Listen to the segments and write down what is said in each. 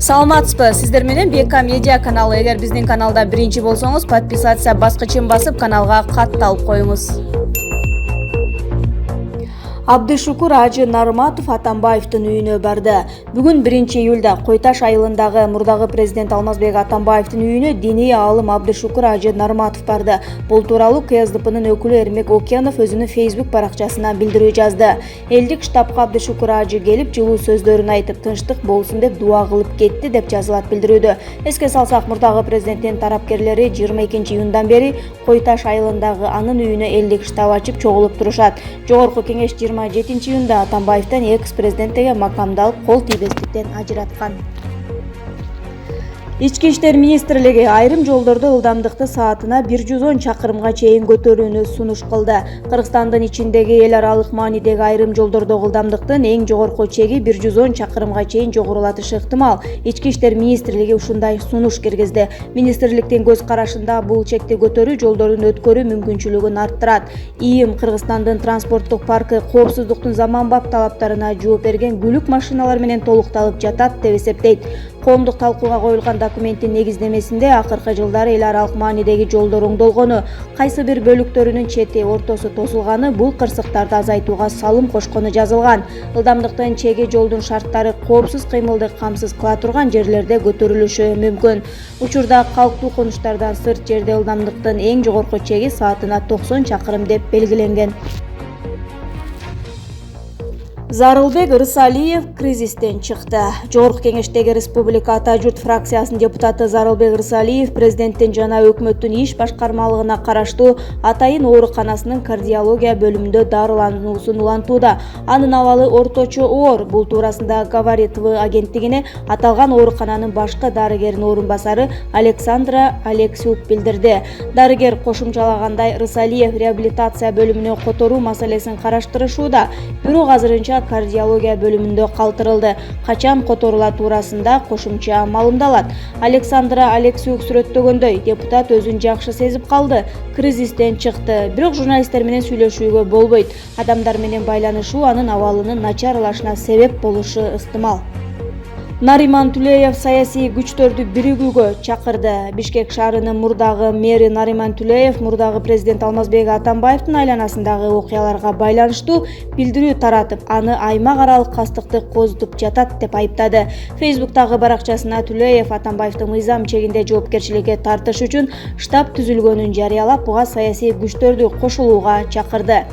Саламатсызбы, сиздер менен БК Медиа каналы. Эгер биздин каналда биринчи болсоңуз, подписация баскычын басып, каналга катталып коюңуз. Абдышукур Ажы Нарматов Атамбаевдин үйүнө барды. Бүгүн 1-июлда Кой Таш айылындагы мурдагы президент Алмазбек Атамбаевдин үйүнө диний аалым Абдышукур Ажы Нарматов барды. Бул тууралуу КСДПнын өкүлү Эрмек Окенов өзүнүн Facebook баракчасына билдирүү жазды. Элдик штабка Абдышукур Ажы келип, жылуу сөздөрүн айтып, тынчтык болсун деп дуа кылып кетти деп жазылат билдирүүдө. Эске салсак, мурдагы президенттин тарапкерлери 22-июндан бери Кой Таш айылындагы анын үйүнө элдик штаб ачып чогулуп турушат. Жогорку кеңеш 27-июнда Атамбаевден экс-президенттеге макамдалып, кол тийбестиктен ажыраткан. Ички иштер министрлиги айрым жолдордо ылдамдыкты саатына 110 чакырымга чейин көтөрүүнү сунуш кылды. Кыргызстандын ичиндеги эл аралык маанидеги айрым жолдордогу ылдамдыктын эң жогорку чеги 110 чакырымга чейин жогорулатышы ыктымал. Ички иштер министрлиги ушундай сунуш киргизди. Министрликтин көз карашында бул чекти көтөрүү жолдордун өткөрүү мүмкүнчүлүгүн арттырат. ИИМ Кыргызстандын транспорттук паркы коопсуздуктун заманбап талаптарына жооп берген күлүк машиналар менен толукталып жатат деп эсептейт. Коомдук талкууга коюлган документтин негиздемесинде акыркы жылдары эл аралык маанидеги жолдор оңдолгону, кайсы бир бөлүктөрүнүн чети, ортосу тосулганы бул кырсыктарды азайтууга салым кошкону жазылган. Ылдамдыктын чеги жолдун шарттары коопсуз кыймылды камсыз кыла турган жерлерде көтөрүлүшү мүмкүн. Учурда калктуу конуштардан сырт жерде ылдамдыктын эң жогорку чеги саатына 90 чакырым деп белгиленген. Зарылбек Рысалиев кризистен чыкты. Жогорку кеңештеги Республика Ата журт фракциясынын депутаты Зарылбек Рысалиев президенттин жана өкмөттүн иш башкармалыгына караштуу Атайын ооруканасынын кардиология бөлүмүндө дарылануусун улантууда. Анын абалы орточо оор. Бул туурасында Говорит ТВ агенттигине аталган оорукананын башкы дарыгеринин орун басары Александра Алексюк билдирди. Дарыгер кошумчалагандай, Рысалиев реабилитация бөлүмүнө которуу маселесин караштырышууда. Бирок азырынча кардиология бөлүмүндө калтырылды. Качан которула туурасында кошумча маалымдалат. Александра Алексюк сүрөттөгөндөй, депутат өзүн жакшы сезип калды, кризистен чыкты. Бирок журналисттер менен сүйлөшүүгө болбойт. Адамдар менен байланышуу анын абалынын начарлашына себеп болушу ыктымал. Нариман Түлеев саясий күчтөрдү биригүүгө чакырды. Бишкек шаарынын мурдагы мэри Нариман Түлеев мурдагы президент Алмазбек Атамбаевдин айланасындагы окуяларга байланыштуу билдирүү таратып, аны аймак аралык кастыкты козутуп жатат деп айыптады. Фейсбуктагы баракчасына Түлеев Атамбаевдин мыйзам чегинде жоопкерчиликке тартыш үчүн штаб түзүлгөнүн жарыялап, буга саясий күчтөрдү кошулууга чакырды.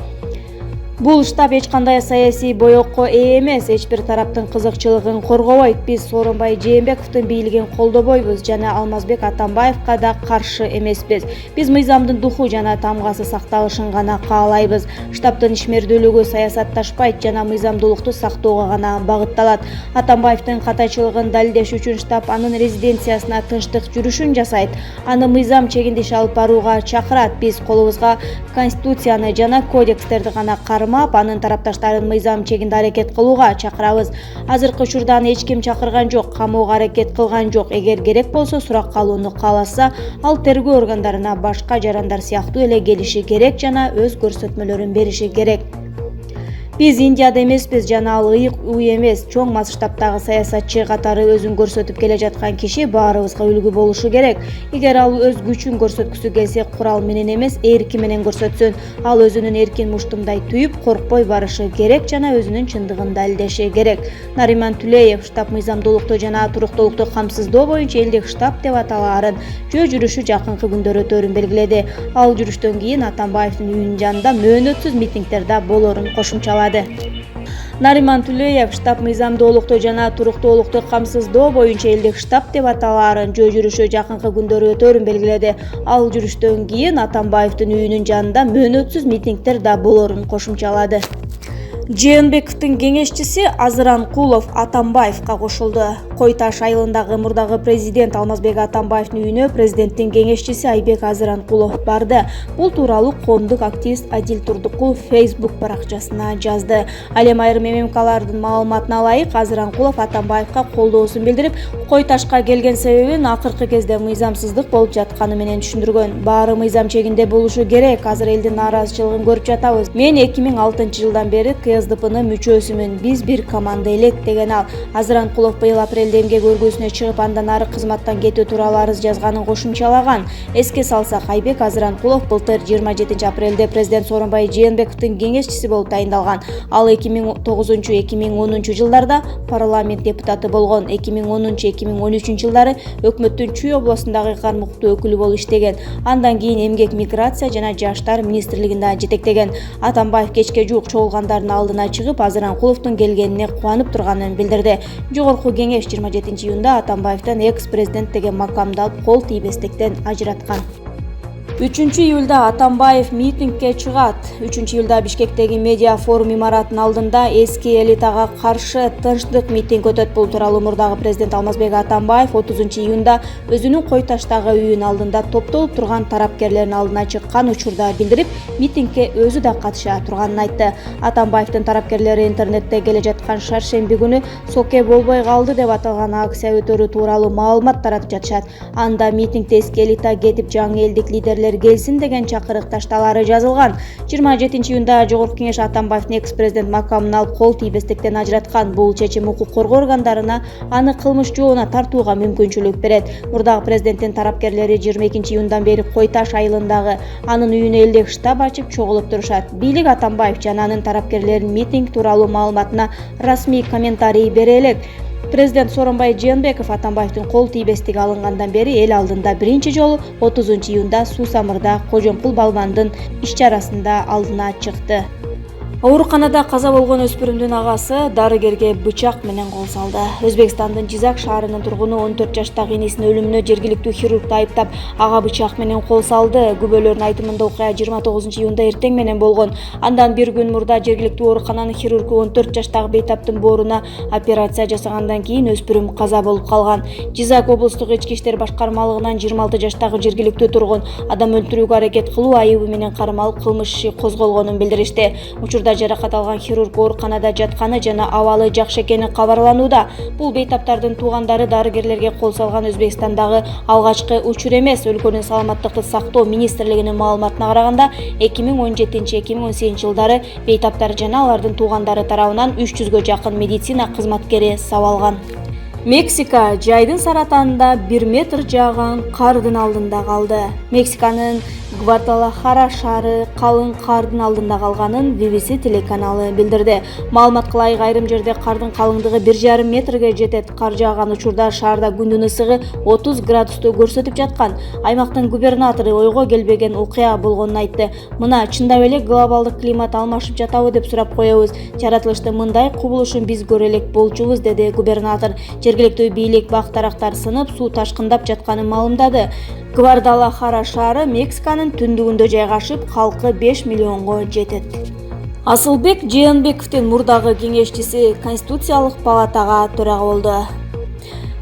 Бул штаб эч кандай саясий боёкко ээ эмес, эч бир тараптын кызыкчылыгын коргобойт. Биз Сооронбай Жээнбековдун бийлигин колдобойбуз жана Алмазбек Атамбаевга да каршы эмеспиз. Биз мыйзамдын духу жана тамгасы сакталышын гана каалайбыз. Штабтын ишмердүүлүгү саясатташпайт жана мыйзамдуулукту сактоого гана багытталат. Атамбаевдин катачылыгын далилдеш үчүн штаб анын резиденциясына тынчтык жүрүшүн жасайт. Аны мыйзам чегинде иш алып барууга чакырат. Биз колубузга конституцияны жана кодекстерди гана анын тарапташтарын мыйзам чегинде аракет кылууга чакырабыз. Азыркы учурда аны эч ким чакырган жок, камоого аракет кылган жок. Эгер керек болсо, суракка алууну кааласа, ал тергөө органдарына башка жарандар сыяктуу эле келиши керек жана өз көрсөтмөлөрүн бериши керек. Биз Индияда эмеспиз жана ал ыйык уй эмес, чоң масштабтагы саясатчы катары өзүн көрсөтүп келе жаткан киши баарыбызга үлгү болушу керек. Эгер ал өз күчүн көрсөткүсү келсе, курал менен эмес, эрки менен көрсөтсүн. Ал өзүнүн эркин муштумдай түйүп, коркпой барышы керек жана өзүнүн чындыгын далилдеши керек. Нариман Түлеев штаб мыйзамдуулукту жана туруктуулукту камсыздоо боюнча элдик штаб деп аталаарын жөө жүрүшү жакынкы күндөрү өтөөрүн белгиледи. Ал жүрүштөн кийин Атамбаевдин үйүнүн жанында мөөнөтсүз митингдер да болоорун кошумчалады. Нариман Түлеев штаб мыйзамдуулукту жана туруктуулукту камсыздоо боюнча элдик штаб деп аталаарын жөө жүрүшү жакынкы күндөрү өтөөрүн белгиледи. Ал жүрүштөн кийин Атамбаевдин үйүнүн жанында мөөнөтсүз митингдер да болоорун кошумчалады. Жээнбековдун кеңешчиси Азыранкулов Атамбаевга кошулду. Кой Таш айылындагы мурдагы президент Алмазбек Атамбаевдин үйүнө президенттин кеңешчиси Айбек Азыранкулов барды. Бул тууралуу коомдук активист Адил Турдукулов Facebook баракчасына жазды. Ал эми айрым ММКлардын маалыматына ылайык, Азыранкулов Атамбаевга колдоосун билдирип, Кой Ташка келген себебин акыркы кезде мыйзамсыздык болуп жатканы менен түшүндүргөн. Баары мыйзам чегинде болушу керек. Азыр элдин нааразычылыгын көрүп жатабыз. Мен 2006 жылдан бери КСДПнын мүчөсүмүн, биз бир команда элек деген ал. Азыранкулов быйыл апрелде эмгек өргөсүнө чыгып, андан ары кызматтан кетүү тууралуу арыз жазганын кошумчалаган. Эске салсак, Айбек Азыранкулов былтыр 27 апрелде президент Сооронбай Жээнбековдун кеңешчиси болуп тайындалган. Ал 2009-2010 жылдарда парламент депутаты болгон. 2010-2013 жылдары өкмөттүн Чүй областындагы кармыктуу өкүлү болуп иштеген. Андан кийин эмгек, миграция жана жаштар министрлигинде жетектеген. Атамбаев кечке жуук чогулгандардын алдына чыгып, Азыранкуловдун келгенине кубанып турганын билдирди. Жогорку кеңеш 27 июнда Атамбаевден экс-президент деген макамды алып, кол тийбестиктен ажыраткан. 3 июлда Атамбаев митингге чыгат. 3 июлда Бишкектеги медиа форум имаратынын алдында эски элитага каршы тынчтык митинг өтөт. Бул тууралуу мурдагы президент Алмазбек Атамбаев 30 июнда өзүнүн Кой Таштагы үйүнүн алдында топтолуп турган тарапкерлердин алдына чыккан учурда билдирип, митингге өзү да катыша турганын айтты. Атамбаевдин тарапкерлери интернетте келе жаткан шаршемби күнү соке болбой калды деп аталган акция өтөрү тууралуу маалымат таратып жатышат. Анда митингде эски элита кетип, жаңы элдик лидерлер келсин деген чакырык ташталары жазылган. 27 июнда Жогорку кеңеш Атамбаевдин экс-президент макамын алып, кол тийбестиктен ажыраткан. Бул чечим укук коргоо органдарына аны кылмыш жообуна тартууга мүмкүнчүлүк берет. Мурдагы президенттин тарапкерлери 22 июндан бери Кой Таш айылындагы анын үйүнө элдик штаб ачып чогулуп турушат. Бийлик Атамбаев жана анын тарапкерлеринин митинг тууралуу маалыматына расмий комментарий бере элек. Президент Сооронбай Жээнбеков Атамбаевдин кол тийбестиги алынгандан бери эл алдында биринчи жолу 30 июнда Суусамырда Кожомкул Балбандын иш-чарасында алдына чыкты. Ооруканада каза болгон өспүрүмдүн агасы дарыгерге бычак менен кол салды. Өзбекстандын Жизак шаарынын тургуну 14 жаштагы инесинин өлүмүнө жергиликтүү хирургду айыптап, ага бычак менен кол салды. Күбөлөрдүн айтымында окуя 29 июнда эртең менен болгон. Андан бир күн мурда жергиликтүү оорукананын хирургу 14 жаштагы бейтаптын бооруна операция жасагандан кийин өспүрүм каза болуп калган. Жизак облустук ички иштер башкармалыгынан 26 жаштагы жергиликтүү тургун адам өлтүрүүгө аракет кылуу айыбы менен кармалып, кылмыш иши козголгонун билдиришти. Учурда жаракат алган хирург ооруканада жатканы жана абалы жакшы экени кабарланууда. Бул бейтаптардын туугандары дарыгерлерге кол салган Өзбекстандагы алгачкы учур эмес. Өлкөнүн саламаттыкты сактоо министрлигинин маалыматына караганда, 2017-2018 жылдары бейтаптар жана алардын туугандары тарабынан 300гө жакын медицина кызматкери сабалган. Мексика жайдын саратанында 1 метр жааган кардын алдында калды. Мексиканын Гвадалахара шаары калың кардын алдында калганын BBC телеканалы билдирди. Маалыматка ылайык, айрым жерде кардын калыңдыгы 1,5 метрге жетет. Кар жааган учурда шаарда күндүн ысыгы 30 градусту көрсөтүп жаткан. Аймактын губернатору ойго келбеген окуя болгонун айтты. Мына чындап эле глобалдык климат алмашып жатабы деп сурап коебуз. Жаратылыштын мындай кубулушун биз көрө элек болчубуз, деди губернатор. Жергиликтүү бийлик бак-дарактар сынып, суу ташкындап жатканын маалымдады. Гвадалахара шаары Мексиканын түндүгүндө жайгашып, калкы 5 миллионго жетет. Асылбек Жээнбековдун мурдагы кеңешчиси Конституциялык палатага төрага болду.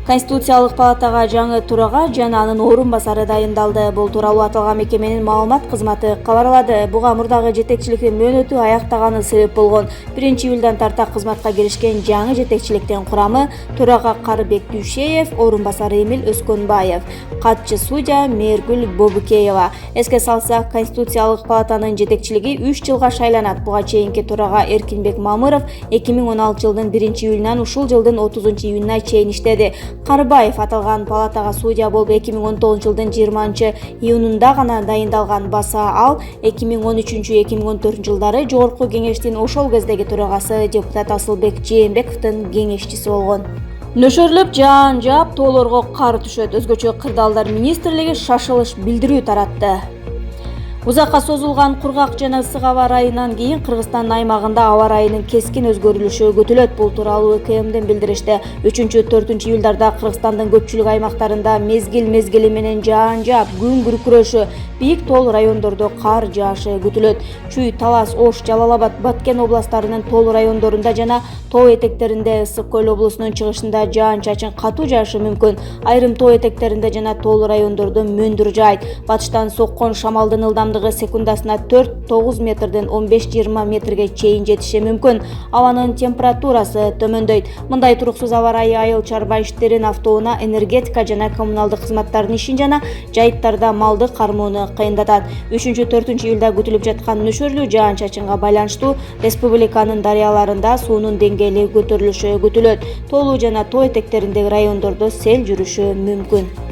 Конституциялык палатага жаңы төрага жана анын орун басары дайындалды. Бул тууралуу аталган мекеменин маалымат кызматы кабарлады. Буга мурдагы жетекчиликтин мөөнөтү аяктаганы себеп болгон. 1 июлдан тарта кызматка киришкен жаңы жетекчиликтин курамы: төрага Карыбек Дүйшеев, орун басары Эмил Өскөнбаев, катчы судья Мээргүл Бобукеева. Эске салсак, Конституциялык палатанын жетекчилиги 3 жылга шайланат. Буга чейинки төрага Эркинбек Мамыров 2016 жылдын 1 июлунан ушул жылдын 30 июнуна чейин иштеди. Карыбаев аталган палатага судья болуп 2019 жылдын 20 июнунда гана дайындалган. Баса ал 2013-2014 жылдары Жогорку кеңештин ошол кездеги төрагасы депутат Асылбек Жээнбековдун кеңешчиси болгон. Нөшөрлөп жаан жаап, тоолорго кар түшөт. Өзгөчө кырдаалдар министрлиги шашылыш билдирүү таратты. Узакка созулган кургак жана ысык аба ырайынан кийин Кыргызстан аймагында аба ырайынын кескин өзгөрүлүшү күтүлөт. Бул тууралуу КМден билдиришти. 3-4 июлдарда Кыргызстандын көпчүлүк аймактарында мезгил менен жаан жаап, күн күркүрөшү, бийик тол райондордо кар жаашы күтүлөт. Чүй, Талас, Ош, Жалал-Абад, Баткен областарынын тол райондорунда жана тоо этектеринде, Ысык Көл облусунун чыгышында жаан-чачын катуу жаашы мүмкүн. Айрым тоо этектеринде жана тол райондордо мөндүр жаайт. Батыштан соккон шамалдын ылдамдыгы жылдамдыгы секундасына 4-9 метрден 15-20 метрге чейин жетиши мүмкүн. Абанын температурасы төмөндөйт. Мындай туруксуз аба ырайы айыл чарба иштерин, автоунаа, энергетика жана коммуналдык кызматтардын ишин жана жайыттарда малды кармоону кыйындатат. 3-4 июлда күтүлүп жаткан нөшөрлүү жаан-чачынга байланыштуу республиканын дарыяларында суунун деңгээли көтөрүлүшү күтүлөт. Тоолуу жана тоо этектериндеги райондордо сел жүрүшү мүмкүн.